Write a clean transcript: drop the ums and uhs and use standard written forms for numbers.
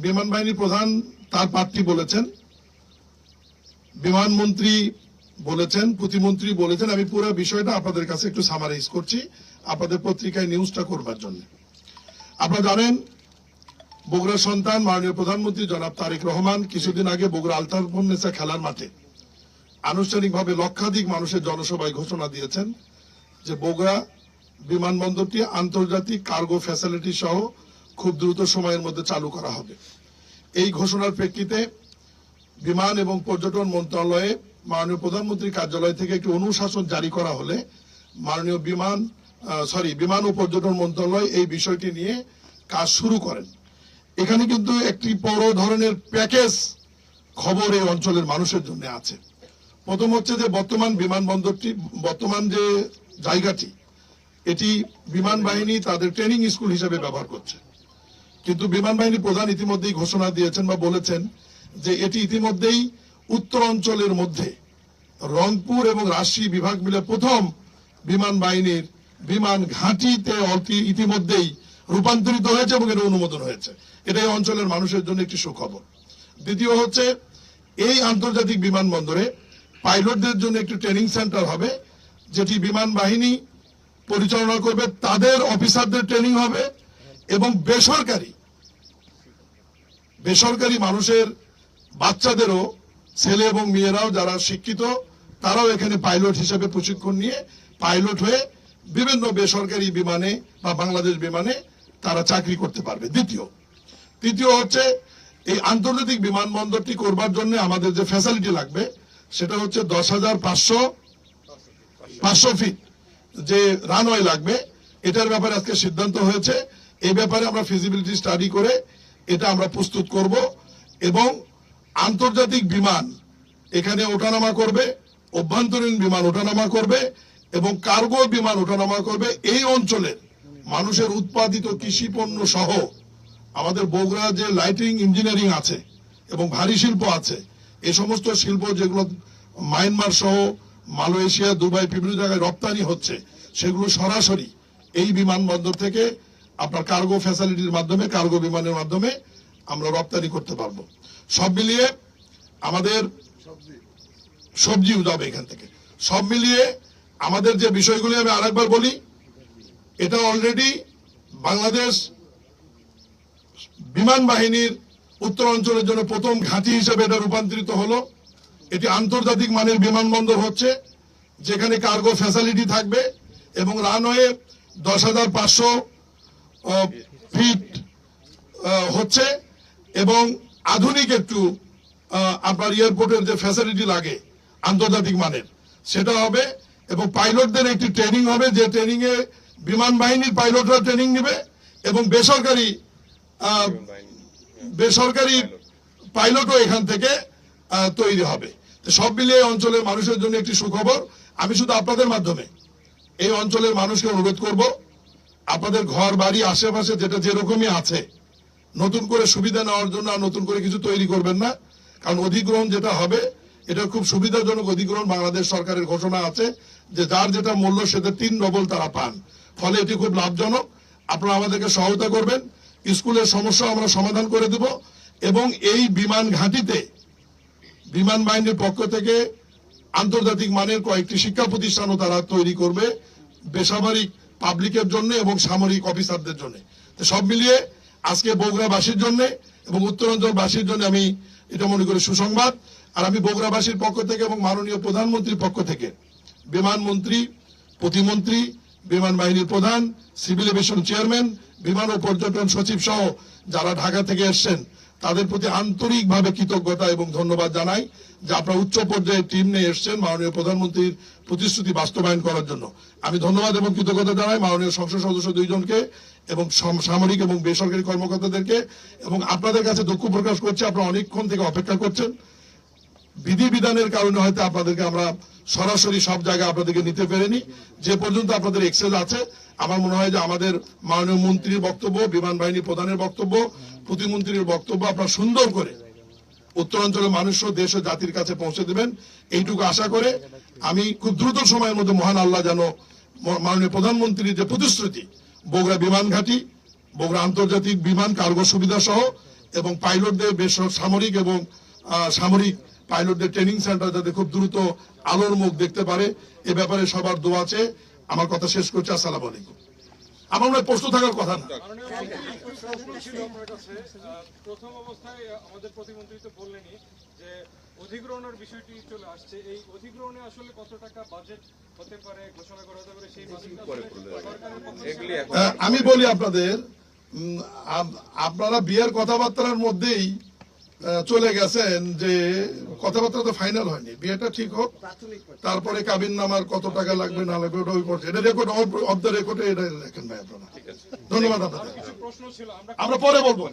বিমান বাহিনী প্রধান তার প্রার্থী বলেছেন, বিমানমন্ত্রী বলেছেন, প্রতিমন্ত্রী বলেছেন। আমি পুরো বিষয়টা আপনাদের কাছে একটু সামারাইজ করছি আপনাদের পত্রিকায় নিউজটা করবার জন্য। আপনারা জানেন বগুড়ার সন্তান মাননীয় প্রধানমন্ত্রী জনাব তারেক রহমান কিছুদিন আগে বগুড়া আলতাফনেসা খেলার মাঠে আনুষ্ঠানিকভাবে লক্ষাধিক মানুষের জনসভায় ঘোষণা দিয়েছেন যে বগুড়া বিমানবন্দরটি আন্তর্জাতিক কার্গো ফ্যাসিলিটি সহ খুব দ্রুত সময়ের মধ্যে চালু করা হবে। এই ঘোষণার প্রেক্ষিতে বিমান এবং পর্যটন মন্ত্রণালয়ে মাননীয় প্রধানমন্ত্রীর কার্যালয় থেকে একটি অনুশাসন জারি করা হলে মাননীয় বিমান ও পর্যটন মন্ত্রণালয় এই বিষয়টি নিয়ে কাজ শুরু করেন। এখানে কিন্তু একটি বড় ধরনের প্যাকেজ খবর এই অঞ্চলের মানুষের জন্য আছে। প্রথম হচ্ছে যে বর্তমান যে জায়গাটি এটি বিমান বাহিনী তাদের ট্রেনিং স্কুল হিসেবে ব্যবহার করছে, কিন্তু বিমান বাহিনী প্রধান ইতিমধ্যেই ঘোষণা দিয়েছেন বা বলেছেন যে এটি ইতিমধ্যেই উত্তর অঞ্চলের মধ্যে রংপুর এবং রাজশাহী বিভাগ মিলে প্রথম বিমান বাহিনীর বিমান ঘাঁটিতে ইতিমধ্যেই রূপান্তরিত হয়েছে এবং এর অনুমোদন হয়েছে। এটাই অঞ্চলের মানুষের জন্য একটি সুখবর। দ্বিতীয় হচ্ছে এই আন্তর্জাতিক বিমানবন্দরে পাইলটদের জন্য একটি ট্রেনিং সেন্টার হবে, যেটি বিমান বাহিনী পরিচালনা করবে, তাদের অফিসারদের ট্রেনিং হবে এবং বেসরকারি মানুষের বাচ্চাদেরও, ছেলে এবং মেয়েরাও যারা শিক্ষিত তারাও এখানে পাইলট হিসেবে প্রশিক্ষণ নিয়ে পাইলট হয়ে বিভিন্ন বেসরকারি বিমানে বা বাংলাদেশ বিমানে তারা চাকরি করতে পারবে। তৃতীয় হচ্ছে এই আন্তর্জাতিক বিমানবন্দরটি করবার জন্য আমাদের যে ফ্যাসিলিটি লাগবে সেটা হচ্ছে 10,500 ফিট যে রানওয়ে লাগবে। এটার ব্যাপারে আজকে সিদ্ধান্ত হয়েছে। এই ব্যাপারে আমরা ফিজিবিলিটি স্টাডি করে এটা আমরা প্রস্তুত করব এবং আন্তর্জাতিক বিমান এখানে ওঠানামা করবে, অভ্যন্তরীণ বিমান ওঠানামা করবে এবং কার্গো বিমান ওঠানামা করবে। এই অঞ্চলের মানুষের উৎপাদিত কৃষি পণ্য সহ আমাদের বগুড়া যে লাইটিং ইঞ্জিনিয়ারিং আছে এবং ভারী শিল্প আছে, এই সমস্ত শিল্প যেগুলো মায়ানমার সহ মালয়েশিয়া, দুবাই বিভিন্ন জায়গায় রপ্তানি হচ্ছে, সেগুলো সরাসরি এই বিমানবন্দর থেকে আপনার কার্গো ফ্যাসিলিটির মাধ্যমে, কার্গো বিমানের মাধ্যমে আমরা রপ্তানি করতে পারবো। সব মিলিয়ে আমাদের সবজিও যাবে এখান থেকে। সব মিলিয়ে আমাদের যে বিষয়গুলি আমি আরেকবার বলি, এটা অলরেডি বাংলাদেশ বিমান বাহিনীর উত্তর অঞ্চলের জন্য প্রথম ঘাঁটি হিসেবে এটা রূপান্তরিত হলো। এটি আন্তর্জাতিক মানের বিমানবন্দর হচ্ছে, যেখানে কার্গো ফ্যাসিলিটি থাকবে এবং রানওয়ে 10,500 ফিট হচ্ছে এবং আধুনিক একটু আপনার এয়ারপোর্টের যে ফ্যাসিলিটি লাগে আন্তর্জাতিক মানের সেটা হবে এবং পাইলটদের একটি ট্রেনিং হবে, যে ট্রেনিং এ বিমান বাহিনীর পাইলটরা ট্রেনিং নেবে এবং বেসরকারি পাইলটও এখান থেকে তৈরি হবে। সব মিলিয়ে অঞ্চলের মানুষের জন্য একটি সুখবর। আমি শুধু আপনাদের মাধ্যমে এই অঞ্চলের মানুষকে অনুরোধ করব, আপনাদের ঘর বাড়ি আশেপাশে যেটা যেরকমই আছে নতুন করে সুবিধা নেওয়ার জন্য আর নতুন করে কিছু তৈরি করবেন না, কারণ অধিগ্রহণ যেটা হবে এটা খুব সুবিধাজনক অধিগ্রহণ। বাংলাদেশ সরকারের ঘোষণা আছে যে যার যেটা মূল্য সেটা 3 ডবল তারা পান, ফলে এটি খুব লাভজনক। আপনারা আমাদেরকে সহায়তা করবেন, স্কুলের সমস্যা আমরা সমাধান করে দেব এবং এই বিমান ঘাঁটিতে বিমান বাহিনীর পক্ষ থেকে আন্তর্জাতিক মানের কয়েকটি শিক্ষা প্রতিষ্ঠানও তারা তৈরি করবে বেসামরিক পাবলিকের জন্য এবং সামরিক অফিসারদের জন্য। সব মিলিয়ে আজকে বগুড়াবাসীর জন্য এবং উত্তরাঞ্চলবাসীর জন্য আমি এটা মনে করি সুসংবাদ। আর আমি বগুড়াবাসীর পক্ষ থেকে এবং মাননীয় প্রধানমন্ত্রীর পক্ষ থেকে বিমান মন্ত্রী, প্রতিমন্ত্রী, বিমান বাহিনীর প্রধান, সিভিল এভিয়েশন চেয়ারম্যান, বিমান ও পর্যটন সচিব সহ যারা ঢাকা থেকে এসছেন তাদের প্রতি আন্তরিকভাবে কৃতজ্ঞতা এবং ধন্যবাদ জানাই যে আপনারা উচ্চ পর্যায়ে টিম নিয়ে এসছেন মাননীয় প্রধানমন্ত্রীর প্রতিশ্রুতি বাস্তবায়ন করার জন্য। আমি ধন্যবাদ এবং কৃতজ্ঞতা জানাই মাননীয় সংসদ সদস্য 2 জনকে এবং সামরিক এবং বেসরকারি কর্মকর্তাদেরকে এবং আপনাদের কাছে দুঃখ প্রকাশ করছি আপনারা অনেকক্ষণ থেকে অপেক্ষা করছেন। বিধিবিধানের কারণে হয়তো আপনাদেরকে আমরা সরাসরি সব জায়গায় আপনাদেরকে নিতে পারিনি। যে পর্যন্ত আপনাদের এক্সেস আছে আমার মনে হয় যে আমাদের মাননীয় মন্ত্রীর বক্তব্য, বিমান বাহিনী প্রধানের বক্তব্য, প্রতিমন্ত্রীর বক্তব্য আপনারা সুন্দর করে উত্তরাঞ্চলের মানুষ ও দেশ ও জাতির কাছে পৌঁছে দেবেন এইটুকু আশা করে আমি খুব দ্রুত সময়ের মধ্যে মহান আল্লাহ যেন মাননীয় প্রধানমন্ত্রীর যে প্রতিশ্রুতি বগুড়া বিমান ঘাঁটি বগুড়া আন্তর্জাতিক বিমান কার্গো সুবিধা সহ এবং পাইলটদের সামরিক এবং সামরিক পাইলটদের ট্রেনিং সেন্টার যাতে খুব দ্রুত আলোর মুখ দেখতে পারে এ ব্যাপারে সবার দোয়া আছে। আমার কথা শেষ করছি। আসসালামু আলাইকুম। আমার মনে হয় প্রশ্ন থাকার কথা না। প্রথম অবস্থায় আমাদের প্রতিমন্ত্রী তো বললেনই যে অধিগ্রহণের বিষয়টি চলে আসছে, এই অধিগ্রহণে আসলে কত টাকা বাজেট হতে পারে ঘোষণা করা হতে পারে, সেই বাজেটটা সরকারের পক্ষে আমি বলি আপনাদের, আপনারা বিয়ের কথাবার্তার মধ্যেই চলে গেছেন যে কথাবার্তা তো ফাইনাল হয়নি, বিয়েটা ঠিক হোক তারপরে কাবিন নামার কত টাকা লাগবে না লাগবে ওটা ওই পর্যায়ে, এটা রেকর্ড অফ দ্য রেকর্ডে এটা লেখেন ভাই আপনারা। ধন্যবাদ আপনাদের, প্রশ্ন ছিল আমরা পরে বলবো।